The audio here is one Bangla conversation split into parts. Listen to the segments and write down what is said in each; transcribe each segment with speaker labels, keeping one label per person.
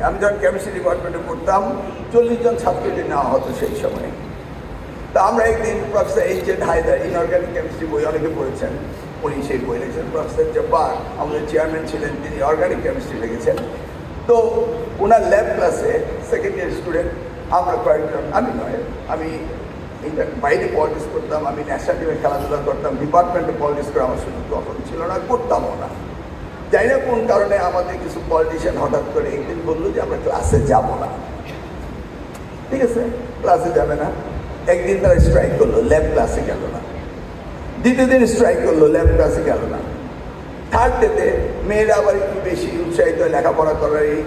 Speaker 1: আমি যখন কেমিস্ট্রি ডিপার্টমেন্টে পড়তাম 40 জন ছাত্রকে নেওয়া হতো সেই সময়। তা আমরা একদিন professor H.Z. Haider inorganic chemistry বই অনেকে পড়েছেন, উনি সেই বই লিখেছেন। প্রফেসর জব্বার আমাদের চেয়ারম্যান ছিলেন, তিনি অর্গানিক কেমিস্ট্রি লিখেছেন। তো ওনার ল্যাব ক্লাসে সেকেন্ড ইয়ার স্টুডেন্ট আমরা কয়েকজন, আমি নয়, আমি বাইরে পলিটিক্স করতাম, আমি ন্যাশনাল টিমে খেলাধুলা করতাম, ডিপার্টমেন্টে পলিটিক্স করে আমার সুযোগ তখন ছিল না, করতামও না। জানি না কোন কারণে আমাদের কিছু পলিটিশিয়ান হঠাৎ করে একদিন বললো যে আমরা ক্লাসে যাব না। ঠিক আছে, ক্লাসে যাবে না। একদিন তারা স্ট্রাইক করলো, ল্যাব ক্লাসে গেল না। দ্বিতীয় দিন স্ট্রাইক করলো, ল্যাব ক্লাসে গেল না। থার্ড ডেতে মেয়েরা আবার একটু বেশি উৎসাহিত লেখাপড়া করার, এই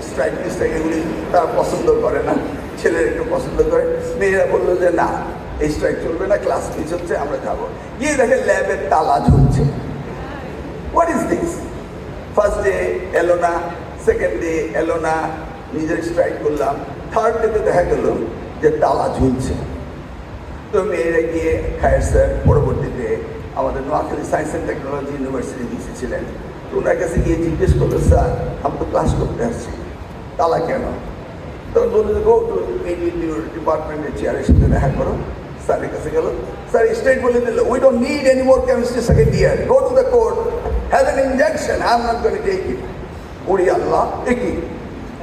Speaker 1: স্ট্রাইক এগুলি তারা পছন্দ করে না, ছেলেরা একটু পছন্দ করে। মেয়েরা বললো যে না, এই স্ট্রাইক চলবে না, ক্লাস মিস হচ্ছে, আমরা যাবো। গিয়ে দেখে ল্যাবের তালা ঝুলছে। What is this? First day এলো না, সেকেন্ড ডে এলো না, নিজের স্ট্রাইক করলাম। থার্ড ডেতে দেখা গেল যে তালা ঝুলছে। তো মেয়েরা গিয়ে খায়ের স্যার পরবর্তীতে আমাদের Noakhali science and technology university VC ছিলেন, তো ওনার কাছে গিয়ে জিজ্ঞেস করলো, স্যার আমি তো ক্লাস করতে আসছি, তালা কেন? তখন বললো যে গো টু ডিপার্টমেন্টের চেয়ারের সাথে দেখা করো। স্যারের কাছে গেল, স্যার স্ট্রেট বলে দিল, we don't need any more chemistry second year, go to the court, have an injection, I am not going to take it. ওরে আল্লাহ, একই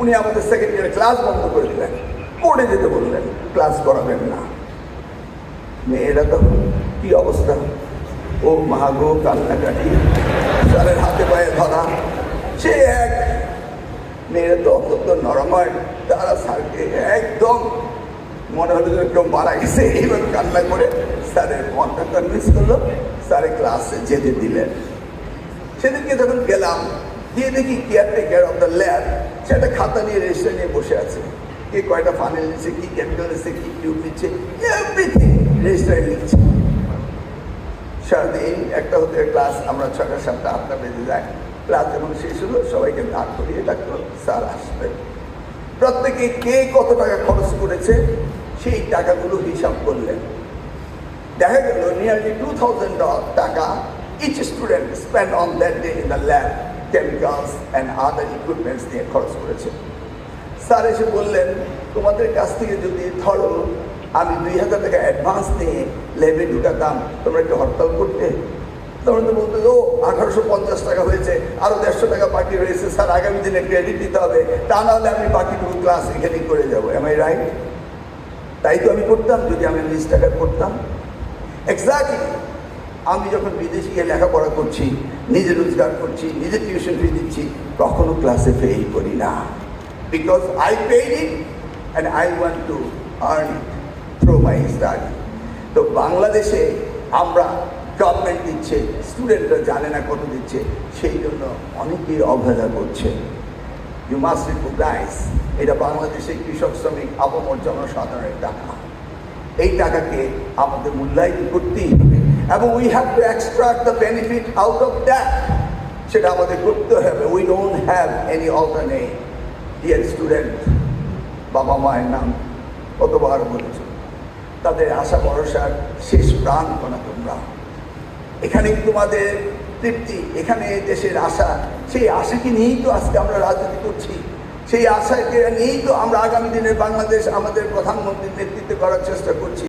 Speaker 1: উনি আমাদের সেকেন্ড ইয়ারে ক্লাস বন্ধ করে দিলেন, কোর্টে যেতে বললেন, ক্লাস করাবেন না। মেয়েরা তো কি অবস্থা, ও মাগো কান্নাকাটি, স্যারের হাতে পায়ে ধরা। সে এক মেয়েরা তো অত্যন্ত নরম হয়, তারা স্যারকে একদম মনে হলো যে কেউ মারা গেছে, এইভাবে কান্না করে স্যারের মনটা কনভিন্স করলো, স্যারের ক্লাসে যেতে দিলেন। সেদিনকে যখন গেলাম, গিয়ে দেখি কেয়ারটেকার অফ দ্য ল্যাব সে একটা খাতা নিয়ে রেজিস্টার নিয়ে বসে আছে। কে কয়টা ফানেল নিচ্ছে, কি কেমিক্যাল নিচ্ছে, কি টিউব নিচ্ছে, এভরিথিং রেজিস্টারে লিখছে। সারাদিন একটা হতে ক্লাস, আমরা 6টা 7টা 8টা বেজে যায়। ক্লাস যখন শেষ হলো সবাইকে দাঁড় করিয়ে ডাকলো, স্যার আসবে। প্রত্যেকে কে কত টাকা খরচ করেছে সেই টাকাগুলো হিসাব করলেন। দেখা গেল নিয়ারলি $2000 টাকা each student spent on that day in the lab, chemicals and other equipments নিয়ে খরচ করেছে। স্যার এসে বললেন, তোমাদের কাছ থেকে যদি ধরো আমি 2000 টাকা অ্যাডভান্স নিয়ে ল্যাবে ঢুকাতাম, তোমরা একটু হরতাল করতে? তোমরা তো বলতে, ও 1850 টাকা হয়েছে, আরও 150 টাকা বাকি রয়েছে, স্যার আগামী দিনে ক্রেডিট দিতে হবে, তা নাহলে আমি বাকিটুকু ক্লাস এখানেই করে যাবো। Am I right? তাই তো আমি করতাম যদি আমি 20 টাকা করতাম। এক্স্যাক্টলি, আমি যখন বিদেশে গিয়ে লেখাপড়া করছি, নিজে রোজগার করছি, নিজে টিউশন ফি দিচ্ছি, কখনো ক্লাসে ফেল করি না, because I paid it and I want to earn it through my study. তো বাংলাদেশে আমরা গভর্নমেন্ট দিচ্ছে, স্টুডেন্টরা জানে না কত দিচ্ছে, সেই জন্য অনেকেই অবহেলা করছে। ইউ মাস্ট রিকগনাইজ, এটা বাংলাদেশের কৃষক শ্রমিক আপামর জনসাধারণের টাকা। এই টাকাকে আমাদের মূল্যায়ন করতেই হবে এবং we have to extract the benefit out of that, সেটা আমাদের করতে হবে। We don't have any alternate. Dear student, বাবা মায়ের নাম কতবার বলেছ, তাদের আশা ভরসার শেষ প্রাণ করা তোমরা। এখানেই তোমাদের তৃপ্তি, এখানে দেশের আশা, সেই আশাকে নিয়েই তো আজকে আমরা রাজনীতি করছি, সেই আশাকে নিয়েই তো আমরা আগামী দিনের বাংলাদেশ আমাদের প্রধানমন্ত্রীর নেতৃত্বে করার চেষ্টা করছি।